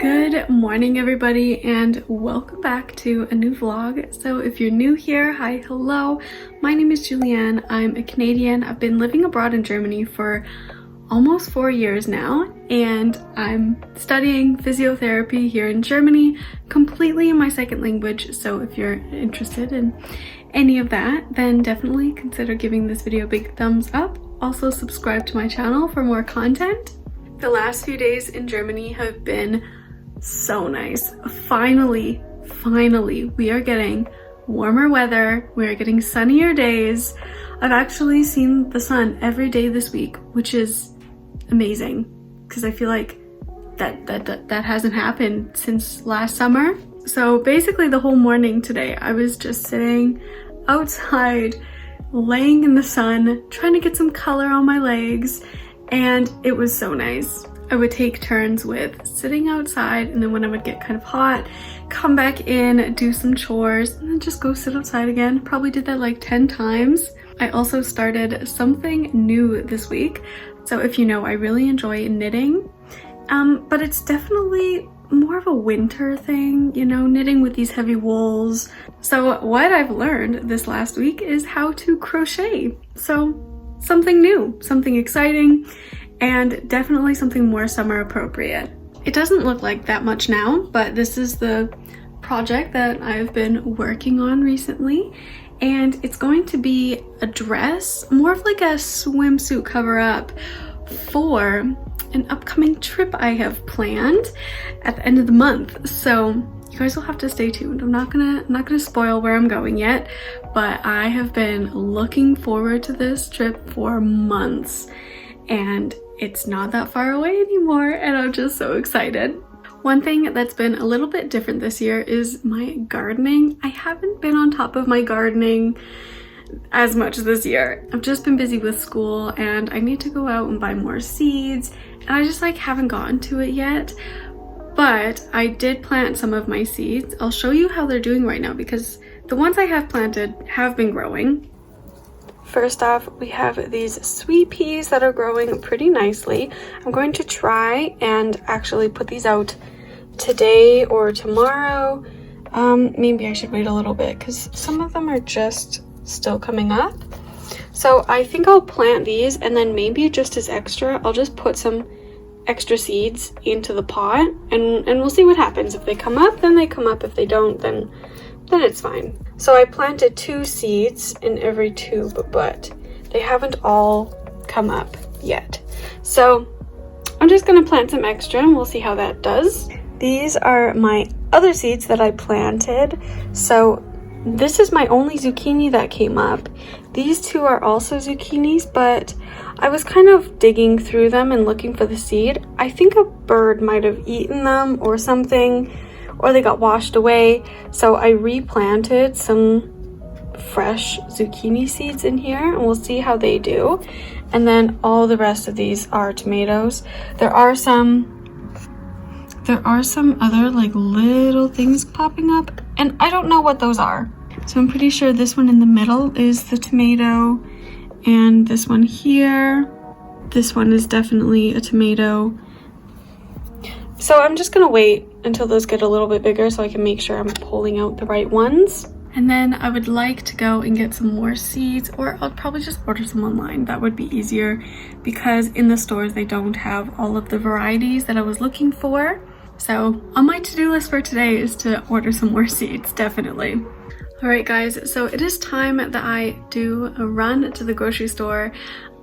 Good morning everybody and welcome back to a new vlog. So if you're new here, hi, hello. My name is Julianne. I'm a Canadian. I've been living abroad in Germany for almost 4 years now, and I'm studying physiotherapy here in Germany, completely in my second language. So if you're interested in any of that, then definitely consider giving this video a big thumbs up. Also subscribe to my channel for more content. The last few days in Germany have been so nice. Finally, we are getting warmer weather. We are getting sunnier days. I've actually seen the sun every day this week, which is amazing because I feel like that hasn't happened since last summer. So basically the whole morning today, I was just sitting outside, laying in the sun, trying to get some color on my legs, and it was so nice. I would take turns with sitting outside, and then when I would get kind of hot, come back in, do some chores, and then just go sit outside again. Probably did that like 10 times. I also started something new this week. So if you know, I really enjoy knitting, but it's definitely more of a winter thing, you know, knitting with these heavy wools. So what I've learned this last week is how to crochet. So something new, something exciting, and definitely something more summer appropriate. It doesn't look like that much now, but this is the project that I've been working on recently, and it's going to be a dress, more of like a swimsuit cover up for an upcoming trip I have planned at the end of the month. So you guys will have to stay tuned. I'm not gonna spoil where I'm going yet, but I have been looking forward to this trip for months, and it's not that far away anymore, and I'm just so excited. One thing that's been a little bit different this year is my gardening. I haven't been on top of my gardening as much this year. I've just been busy with school, and I need to go out and buy more seeds, and I just like haven't gotten to it yet. But I did plant some of my seeds. I'll show you how they're doing right now because the ones I have planted have been growing. First off, we have these sweet peas that are growing pretty nicely. I'm going to try and actually put these out today or tomorrow. Maybe I should wait a little bit because some of them are just still coming up. So I think I'll plant these, and then maybe just as extra, I'll just put some extra seeds into the pot, and we'll see what happens. If they come up, then they come up. If they don't, then it's fine. So I planted 2 seeds in every tube, but they haven't all come up yet. So I'm just gonna plant some extra and we'll see how that does. These are my other seeds that I planted. So this is my only zucchini that came up. These 2 are also zucchinis, but I was kind of digging through them and looking for the seed. I think a bird might have eaten them or something, or they got washed away. So I replanted some fresh zucchini seeds in here, and we'll see how they do. And then all the rest of these are tomatoes. There are some other like little things popping up, and I don't know what those are. So I'm pretty sure this one in the middle is the tomato, and this one here, this one is definitely a tomato. So I'm just gonna wait until those get a little bit bigger so I can make sure I'm pulling out the right ones. And then I would like to go and get some more seeds, or I'll probably just order some online. That would be easier because in the stores they don't have all of the varieties that I was looking for. So on my to-do list for today is to order some more seeds, definitely. All right guys, so it is time that I do a run to the grocery store.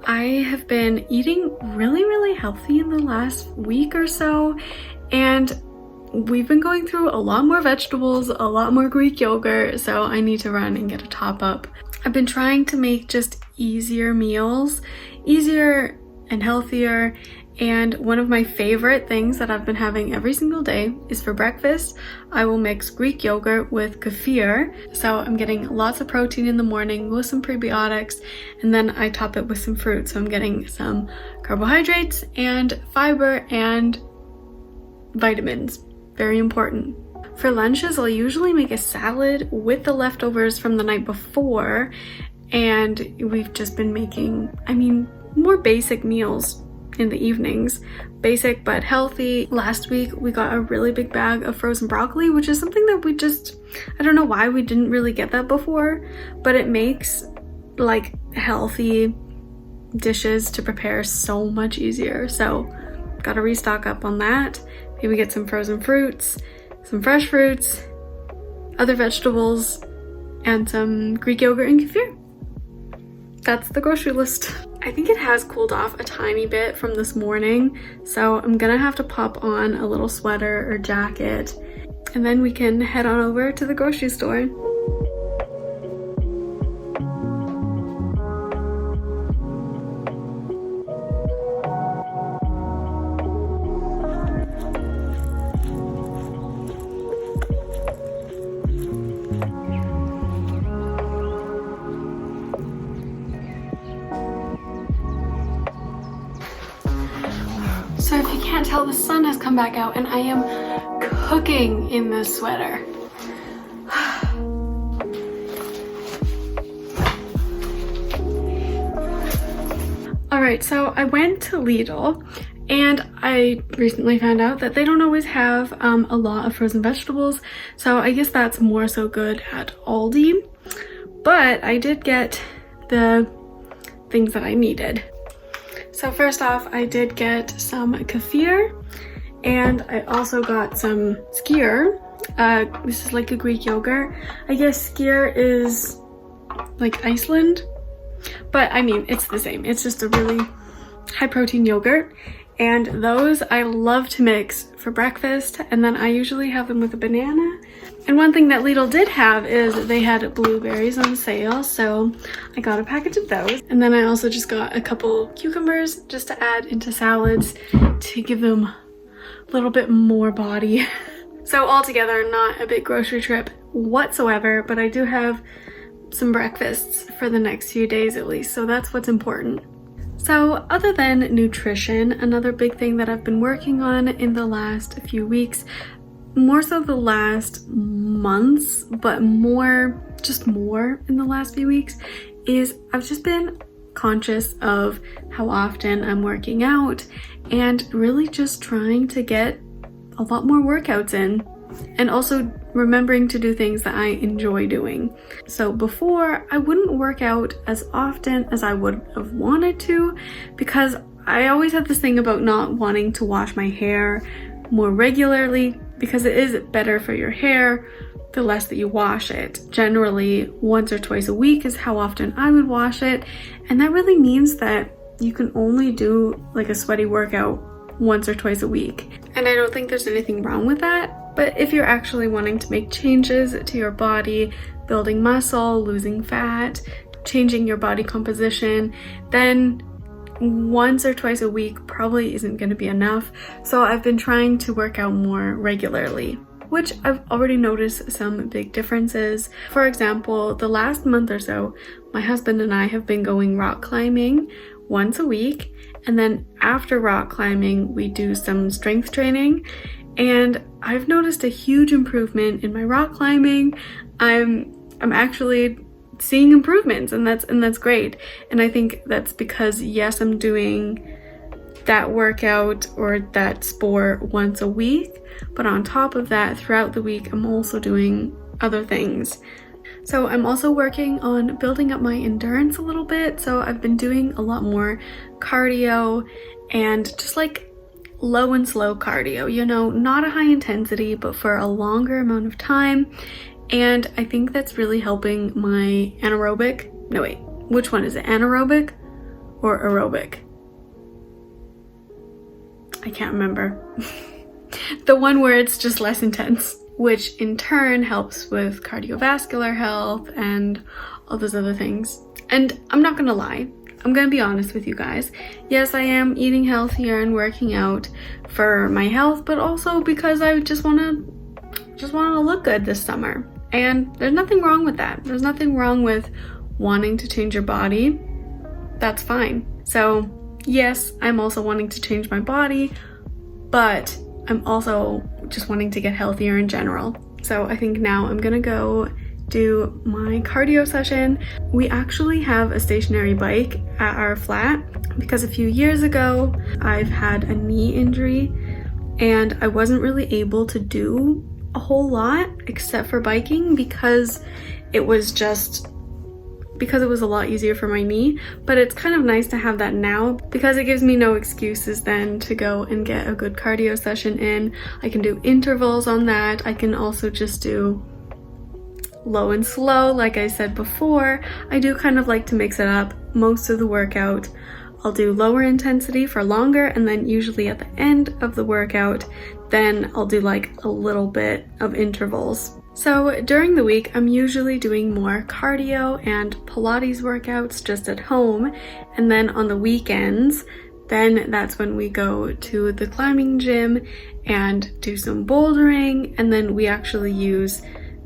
I have been eating really healthy in the last week or so, and we've been going through a lot more vegetables, a lot more Greek yogurt, so I need to run and get a top up. I've been trying to make just easier meals, easier and healthier, and one of my favorite things that I've been having every single day is for breakfast, I will mix Greek yogurt with kefir. So I'm getting lots of protein in the morning with some prebiotics, and then I top it with some fruit. So I'm getting some carbohydrates and fiber and vitamins. Very important. For lunches, I'll usually make a salad with the leftovers from the night before, and we've just been making, more basic meals in the evenings, basic but healthy. Last week we got a really big bag of frozen broccoli, which is something that we just, I don't know why we didn't really get that before, but it makes like healthy dishes to prepare so much easier. So gotta restock up on that. Maybe get some frozen fruits, some fresh fruits, other vegetables, and some Greek yogurt and kefir. That's the grocery list. I think it has cooled off a tiny bit from this morning, so I'm gonna have to pop on a little sweater or jacket, and then we can head on over to the grocery store. So if you can't tell, the sun has come back out and I am cooking in this sweater. Alright, so I went to Lidl and I recently found out that they don't always have a lot of frozen vegetables, so I guess that's more so good at Aldi. But I did get the things that I needed. So first off, I did get some kefir, and I also got some skyr. This is like a Greek yogurt. I guess skyr is like Iceland, but I mean, it's the same. It's just a really high protein yogurt, and those I love to mix for breakfast, and then I usually have them with a banana. And one thing that Lidl did have is they had blueberries on sale, so I got a package of those. And then I also just got a couple cucumbers just to add into salads to give them a little bit more body. So altogether, not a big grocery trip whatsoever, but I do have some breakfasts for the next few days at least, so that's what's important. So other than nutrition, another big thing that I've been working on in the last few weeks, more so the last months, but more in the last few weeks, is I've just been conscious of how often I'm working out and really just trying to get a lot more workouts in, and also remembering to do things that I enjoy doing. So before, I wouldn't work out as often as I would have wanted to, because I always had this thing about not wanting to wash my hair more regularly, because it is better for your hair the less that you wash it. Generally, once or twice a week is how often I would wash it, and that really means that you can only do like a sweaty workout once or twice a week. And I don't think there's anything wrong with that, but if you're actually wanting to make changes to your body, building muscle, losing fat, changing your body composition, then once or twice a week probably isn't going to be enough. So I've been trying to work out more regularly, which I've already noticed some big differences. For example, the last month or so, my husband and I have been going rock climbing once a week, and then after rock climbing we do some strength training, and I've noticed a huge improvement in my rock climbing. I'm actually seeing improvements, and that's great. And I think that's because, yes, I'm doing that workout or that sport once a week, but on top of that, throughout the week, I'm also doing other things. So I'm also working on building up my endurance a little bit. So I've been doing a lot more cardio, and just like low and slow cardio, you know, not a high intensity, but for a longer amount of time. And I think that's really helping my anaerobic, no wait, which one is it, anaerobic or aerobic? I can't remember. The one where it's just less intense, which in turn helps with cardiovascular health and all those other things. And I'm not gonna lie, I'm gonna be honest with you guys. Yes, I am eating healthier and working out for my health, but also because I just wanna look good this summer. And there's nothing wrong with that. There's nothing wrong with wanting to change your body. That's fine. So yes, I'm also wanting to change my body, but I'm also just wanting to get healthier in general. So I think now I'm gonna go do my cardio session. We actually have a stationary bike at our flat because a few years ago I've had a knee injury and I wasn't really able to do a whole lot except for biking because it was a lot easier for my knee. But it's kind of nice to have that now because it gives me no excuses then to go and get a good cardio session in. I can do intervals on that. I can also just do low and slow. Like I said before, I do kind of like to mix it up. Most of the workout I'll do lower intensity for longer, and then usually at the end of the workout then I'll do like a little bit of intervals. So during the week, I'm usually doing more cardio and Pilates workouts just at home. And then on the weekends, then that's when we go to the climbing gym and do some bouldering. And then we actually use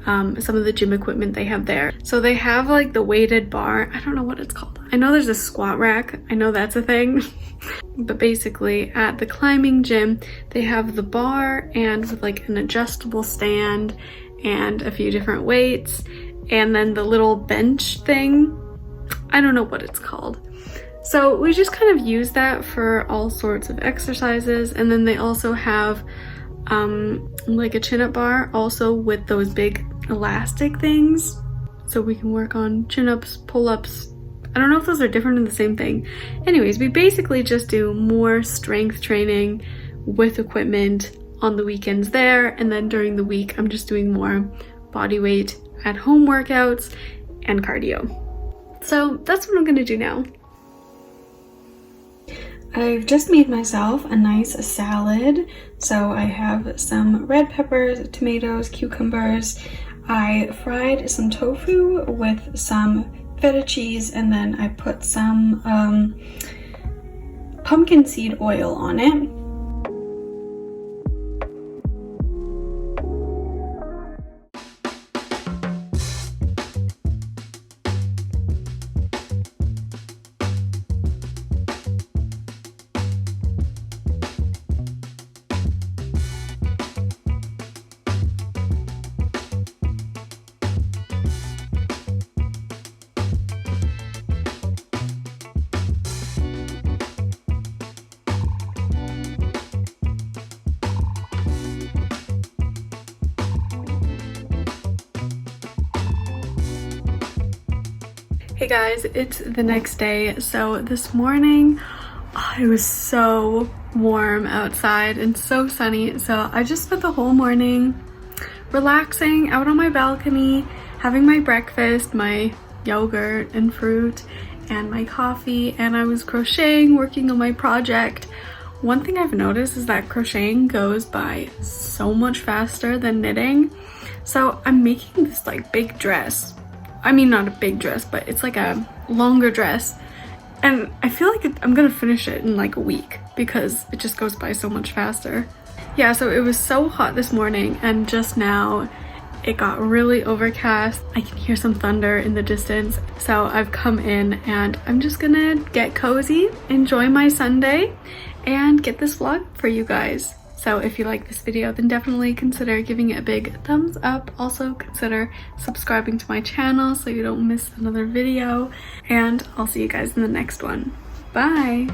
some of the gym equipment they have there. So they have like the weighted bar. I don't know what it's called. I know there's a squat rack. I know that's a thing. But basically at the climbing gym, they have the bar and with like an adjustable stand and a few different weights, and then the little bench thing. I don't know what it's called. So we just kind of use that for all sorts of exercises. And then they also have like a chin-up bar also with those big elastic things. So we can work on chin-ups, pull-ups. I don't know if those are different in the same thing. Anyways, we basically just do more strength training with equipment on the weekends there, and then during the week I'm just doing more body weight at home workouts and cardio. So that's what I'm gonna do now. I've just made myself a nice salad. So I have some red peppers, tomatoes, cucumbers. I fried some tofu with some feta cheese, and then I put some pumpkin seed oil on it. Hey guys, it's the next day. So this morning, it was so warm outside and so sunny. So I just spent the whole morning relaxing out on my balcony, having my breakfast, my yogurt and fruit, and my coffee. And I was crocheting, working on my project. One thing I've noticed is that crocheting goes by so much faster than knitting. So I'm making this like big dress. I mean, not a big dress, but it's like a longer dress. And I feel like I'm gonna finish it in like a week because it just goes by so much faster. Yeah, so it was so hot this morning, and just now it got really overcast. I can hear some thunder in the distance. So I've come in and I'm just gonna get cozy, enjoy my Sunday, and get this vlog for you guys. So if you like this video, then definitely consider giving it a big thumbs up. Also consider subscribing to my channel so you don't miss another video. And I'll see you guys in the next one. Bye!